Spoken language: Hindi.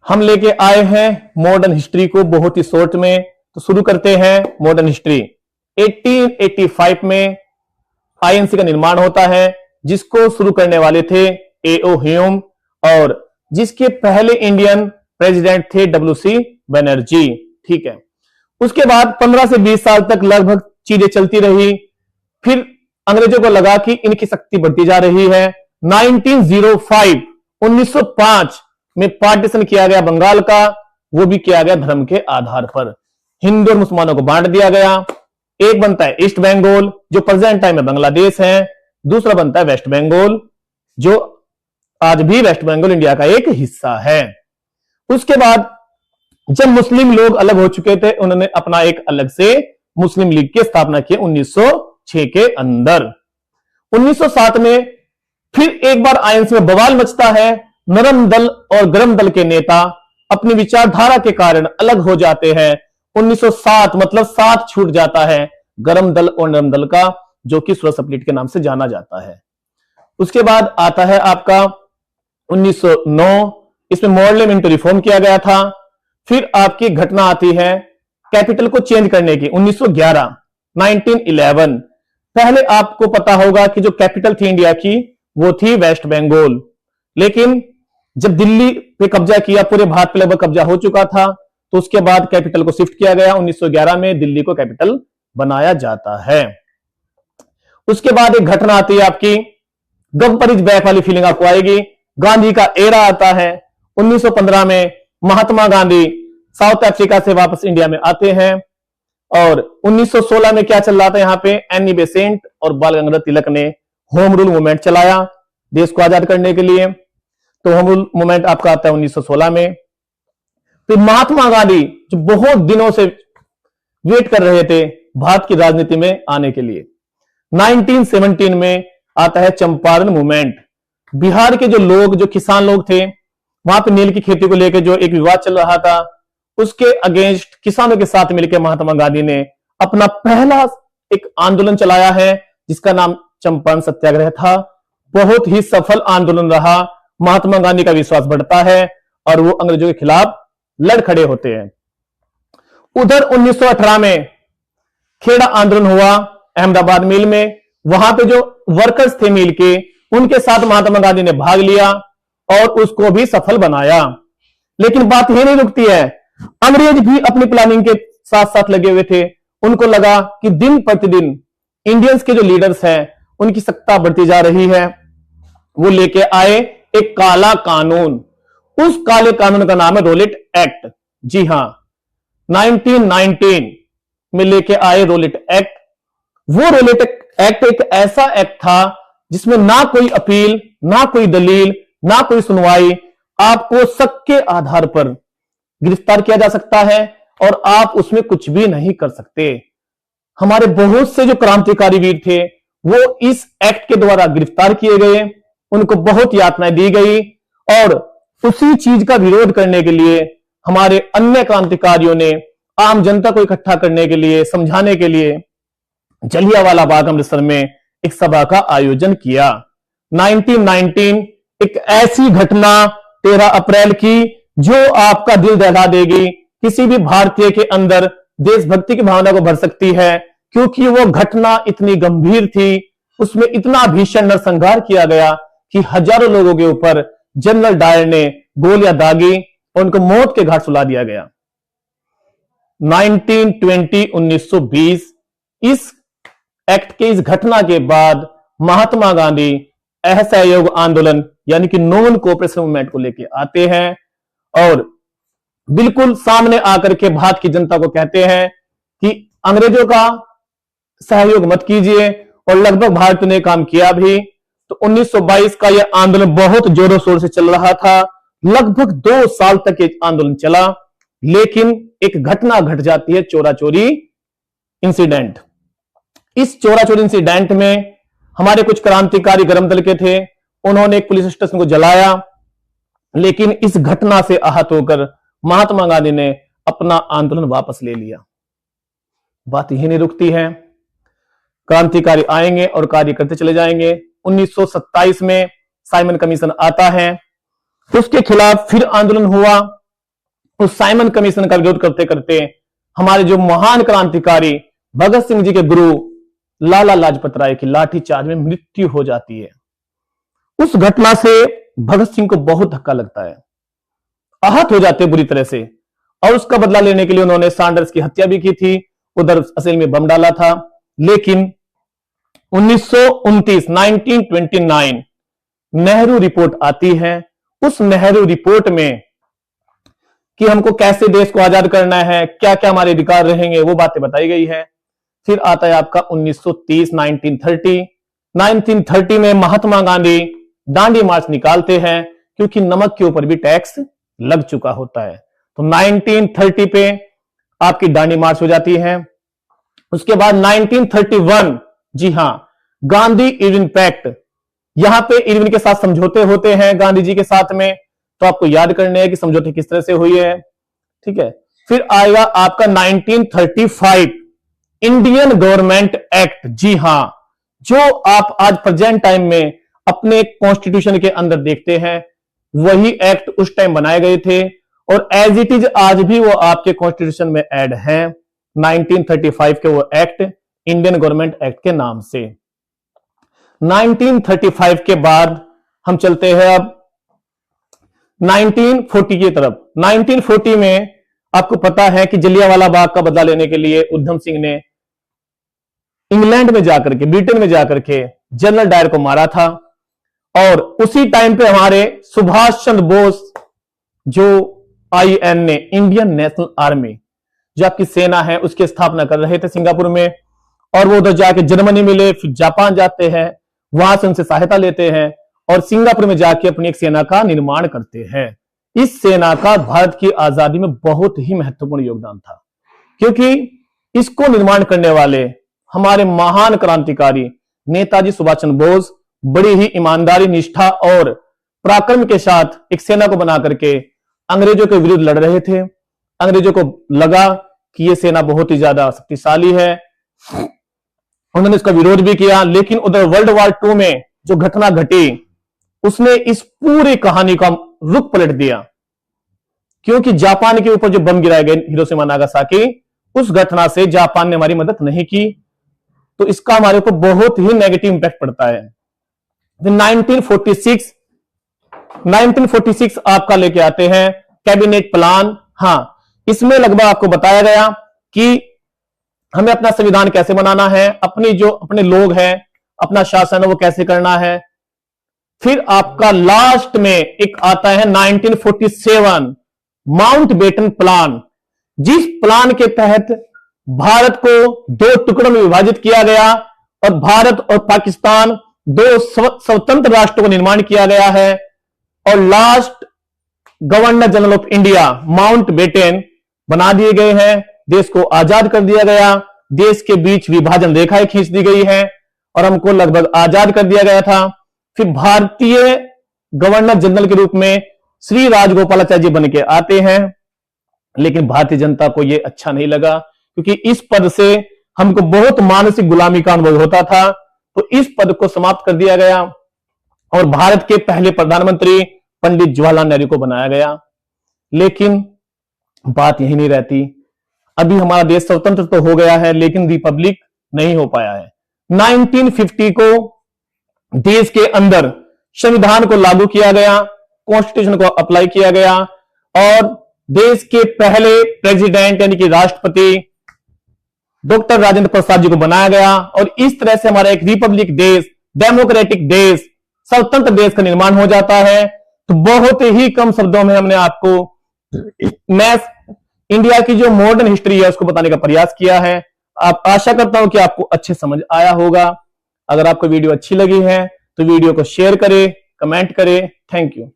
हम लेके आए हैं मॉडर्न हिस्ट्री को बहुत ही शॉर्ट में। तो शुरू करते हैं मॉडर्न हिस्ट्री। 1885 में आईएनसी का निर्माण होता है, जिसको शुरू करने वाले थे एओ ह्यूम, और जिसके पहले इंडियन प्रेसिडेंट थे डब्ल्यूसी बनर्जी। ठीक है, उसके बाद 15 से 20 साल तक लगभग चीजें चलती रही। फिर अंग्रेजों को लगा कि इनकी शक्ति बढ़ती जा रही है। 1905 में पार्टीशन किया गया बंगाल का, वो भी किया गया धर्म के आधार पर। हिंदू और मुसलमानों को बांट दिया गया। एक बनता है ईस्ट बंगाल, जो प्रेजेंट टाइम में बांग्लादेश है। दूसरा बनता है वेस्ट बंगाल, जो आज भी वेस्ट बंगाल इंडिया का एक हिस्सा है। उसके बाद जब मुस्लिम लोग अलग हो चुके थे, उन्होंने अपना एक अलग से मुस्लिम लीग की स्थापना की 1906 के अंदर। 1907 में फिर एक बार आईएनसी में बवाल मचता है। नरम दल और गरम दल के नेता अपनी विचारधारा के कारण अलग हो जाते हैं। 1907 मतलब साथ छूट जाता है गरम दल और नरम दल का, जो कि सूरत स्प्लिट के नाम से जाना जाता है। उसके बाद आता है आपका 1909, इसमें मॉडल इंटू रिफॉर्म किया गया था। फिर आपकी घटना आती है कैपिटल को चेंज करने की 1911। पहले आपको पता होगा कि जो कैपिटल थी इंडिया की वो थी वेस्ट बंगाल, लेकिन जब दिल्ली पे कब्जा किया, पूरे भारत पे लगभग कब्जा हो चुका था, तो उसके बाद कैपिटल को शिफ्ट किया गया। 1911 में दिल्ली को कैपिटल बनाया जाता है। उसके बाद एक घटना आती है आपकी, गब्बर इज बैक वाली फीलिंग आपको आएगी। गांधी का एरा आता है। 1915 में महात्मा गांधी साउथ अफ्रीका से वापस इंडिया में आते हैं। और 1916 में क्या चल रहा था, यहां पे एनी बेसेंट और बाल गंगाधर तिलक ने होम रूल मूवमेंट चलाया देश को आजाद करने के लिए। तो होम रूल मूवमेंट आपका आता है 1916 में। फिर महात्मा गांधी जो बहुत दिनों से वेट कर रहे थे भारत की राजनीति में आने के लिए, 1917 में आता है चंपारण मूवमेंट। बिहार के जो लोग, जो किसान लोग थे, वहां पे नील की खेती को लेकर जो एक विवाद चल रहा था, उसके अगेंस्ट किसानों के साथ मिलकर महात्मा गांधी ने अपना पहला एक आंदोलन चलाया है, जिसका नाम चंपारण सत्याग्रह था। बहुत ही सफल आंदोलन रहा। महात्मा गांधी का विश्वास बढ़ता है और वो अंग्रेजों के खिलाफ लड़ खड़े होते हैं। उधर 1918 में खेड़ा आंदोलन हुआ अहमदाबाद मिल में। वहां पे जो वर्कर्स थे मिल के, उनके साथ महात्मा गांधी ने भाग लिया और उसको भी सफल बनाया। लेकिन बात यह नहीं रुकती है, अंग्रेज भी अपनी प्लानिंग के साथ साथ लगे हुए थे। उनको लगा कि दिन प्रतिदिन इंडियंस के जो लीडर्स हैं उनकी सत्ता बढ़ती जा रही है। वो लेके आए एक काला कानून। उस काले कानून का नाम है रोलेट एक्ट। जी हां, 1919 में लेके आए रोलेट एक्ट। वो रोलेट एक्ट एक ऐसा एक्ट था जिसमें ना कोई अपील, ना कोई दलील, ना कोई सुनवाई, आपको शक के आधार पर गिरफ्तार किया जा सकता है और आप उसमें कुछ भी नहीं कर सकते। हमारे बहुत से जो क्रांतिकारी वीर थे वो इस एक्ट के द्वारा गिरफ्तार किए गए, उनको बहुत यातनाएं दी गई। और उसी चीज का विरोध करने के लिए हमारे अन्य क्रांतिकारियों ने आम जनता को इकट्ठा करने के लिए, समझाने के लिए जलियांवाला बाग अमृतसर में एक सभा का आयोजन किया। 1919 एक ऐसी घटना 13 अप्रैल की जो आपका दिल दहला देगी। किसी भी भारतीय के अंदर देशभक्ति की भावना को भर सकती है, क्योंकि वो घटना इतनी गंभीर थी। उसमें इतना भीषण नरसंहार किया गया कि हजारों लोगों के ऊपर जनरल डायर ने गोलियां दागी और उनको मौत के घाट सुला दिया गया। 1920 इस एक्ट के इस घटना के बाद महात्मा गांधी असहयोग आंदोलन यानी कि नॉन कोऑपरेशन मूवमेंट को लेकर आते हैं और बिल्कुल सामने आकर के भारत की जनता को कहते हैं कि अंग्रेजों का सहयोग मत कीजिए, और लगभग भारत ने काम किया भी। तो 1922 का यह आंदोलन बहुत जोरों शोर से चल रहा था। लगभग 2 साल तक ये आंदोलन चला, लेकिन एक घटना घट जाती है, चोरा चोरी इंसिडेंट। इस चोरा चोरी इंसिडेंट में हमारे कुछ क्रांतिकारी गरम दल के थे, उन्होंने एक पुलिस स्टेशन को जलाया। लेकिन इस घटना से आहत होकर महात्मा गांधी ने अपना आंदोलन वापस ले लिया। बात यही नहीं रुकती है, क्रांतिकारी आएंगे और कार्य करते चले जाएंगे। 1927 में साइमन कमीशन आता है, उसके खिलाफ फिर आंदोलन हुआ। उस साइमन कमीशन का विरोध करते करते हमारे जो महान क्रांतिकारी भगत सिंह जी के गुरु लाला लाजपत राय की लाठीचार्ज में मृत्यु हो जाती है। उस घटना से भगत सिंह को बहुत धक्का लगता है, आहत हो जाते बुरी तरह से, और उसका बदला लेने के लिए उन्होंने सैंडर्स की हत्या भी की थी, उधर असेल में बम डाला था। लेकिन 1929 नेहरू रिपोर्ट आती है। उस नेहरू रिपोर्ट में कि हमको कैसे देश को आजाद करना है, क्या क्या हमारे अधिकार रहेंगे, वो बातें बताई गई है। फिर आता है आपका 1930 में महात्मा गांधी दांडी मार्च निकालते हैं, क्योंकि नमक के ऊपर भी टैक्स लग चुका होता है। तो 1930 पे आपकी दांडी मार्च हो जाती है। उसके बाद 1931, जी हां, गांधी इरविन पैक्ट, यहां पे इरविन के साथ समझौते होते हैं गांधी जी के साथ में, तो आपको याद करने हैं कि समझौते किस तरह से हुई है। ठीक है, फिर आएगा आपका 1935 इंडियन गवर्नमेंट एक्ट। जी हां, जो आप आज प्रेजेंट टाइम में अपने कॉन्स्टिट्यूशन के अंदर देखते हैं, वही एक्ट उस टाइम बनाए गए थे और एज इट इज आज भी वो आपके कॉन्स्टिट्यूशन में ऐड है। 1935 के वो एक्ट इंडियन गवर्नमेंट एक्ट के नाम से। 1935 के बाद हम चलते हैं अब 1940 की तरफ। 1940 में आपको पता है कि जलियांवाला बाग का बदला लेने के लिए उधम सिंह ने इंग्लैंड में जाकर के, ब्रिटेन में जाकर के जनरल डायर को मारा था। और उसी टाइम पे हमारे सुभाष चंद्र बोस, जो INA इंडियन नेशनल आर्मी, जो आपकी सेना है, उसकी स्थापना कर रहे थे सिंगापुर में। और वो उधर जाके जर्मनी मिले, फिर जापान जाते हैं, वहां से उनसे सहायता लेते हैं और सिंगापुर में जाके अपनी एक सेना का निर्माण करते हैं। इस सेना का भारत की आजादी में बहुत ही महत्वपूर्ण योगदान था, क्योंकि इसको निर्माण करने वाले हमारे महान क्रांतिकारी नेताजी सुभाष चंद्र बोस बड़ी ही ईमानदारी, निष्ठा और पराक्रम के साथ एक सेना को बना करके अंग्रेजों के विरुद्ध लड़ रहे थे। अंग्रेजों को लगा कि यह सेना बहुत ही ज्यादा शक्तिशाली है, उन्होंने इसका विरोध भी किया। लेकिन उधर वर्ल्ड वॉर 2 में जो घटना घटी, उसने इस पूरी कहानी का रुख पलट दिया, क्योंकि जापान के ऊपर जो बम गिराए गए हिरोशिमा नागासाकी, उस घटना से जापान ने हमारी मदद नहीं की, तो इसका हमारे ऊपर बहुत ही नेगेटिव इंपैक्ट पड़ता है। 1946 आपका लेके आते हैं कैबिनेट प्लान। हां, इसमें लगभग आपको बताया गया कि हमें अपना संविधान कैसे बनाना है, अपनी जो अपने लोग हैं, अपना शासन है वो कैसे करना है। फिर आपका लास्ट में एक आता है 1947 माउंटबेटन प्लान, जिस प्लान के तहत भारत को 2 टुकड़ों में विभाजित किया गया और भारत और पाकिस्तान 2 स्वतंत्र राष्ट्रों का निर्माण किया गया है। और last governor general of India Mountbatten बना दिए गए हैं, देश को आजाद कर दिया गया, देश के बीच विभाजन रेखाएं खींच दी गई है और हमको लगभग आजाद कर दिया गया था। फिर भारतीय गवर्नर जनरल के रूप में श्री राजगोपालाचारी जी बन के आते हैं, लेकिन भारतीय जनता को यह अच्छा नहीं लगा, क्योंकि इस पद से हमको बहुत मानसिक गुलामी का अनुभव होता था, तो इस पद को समाप्त कर दिया गया और भारत के पहले प्रधानमंत्री पंडित जवाहरलाल नेहरू को बनाया गया। लेकिन बात यही नहीं रहती, अभी हमारा देश स्वतंत्र तो हो गया है, लेकिन रिपब्लिक नहीं हो पाया है। 1950 को देश के अंदर संविधान को लागू किया गया, कॉन्स्टिट्यूशन को अप्लाई किया गया और देश के पहले प्रेसिडेंट यानी कि राष्ट्रपति डॉक्टर राजेंद्र प्रसाद जी को बनाया गया और इस तरह से हमारा एक रिपब्लिक देश, डेमोक्रेटिक देश, स्वतंत्र देश का निर्माण हो जाता है। तो बहुत ही कम शब्दों में हमने आपको इंडिया की जो मॉडर्न हिस्ट्री है उसको बताने का प्रयास किया है। आप आशा करता हूं कि आपको अच्छे समझ आया होगा। अगर आपको वीडियो अच्छी लगी है तो वीडियो को शेयर करें, कमेंट करें। Thank you.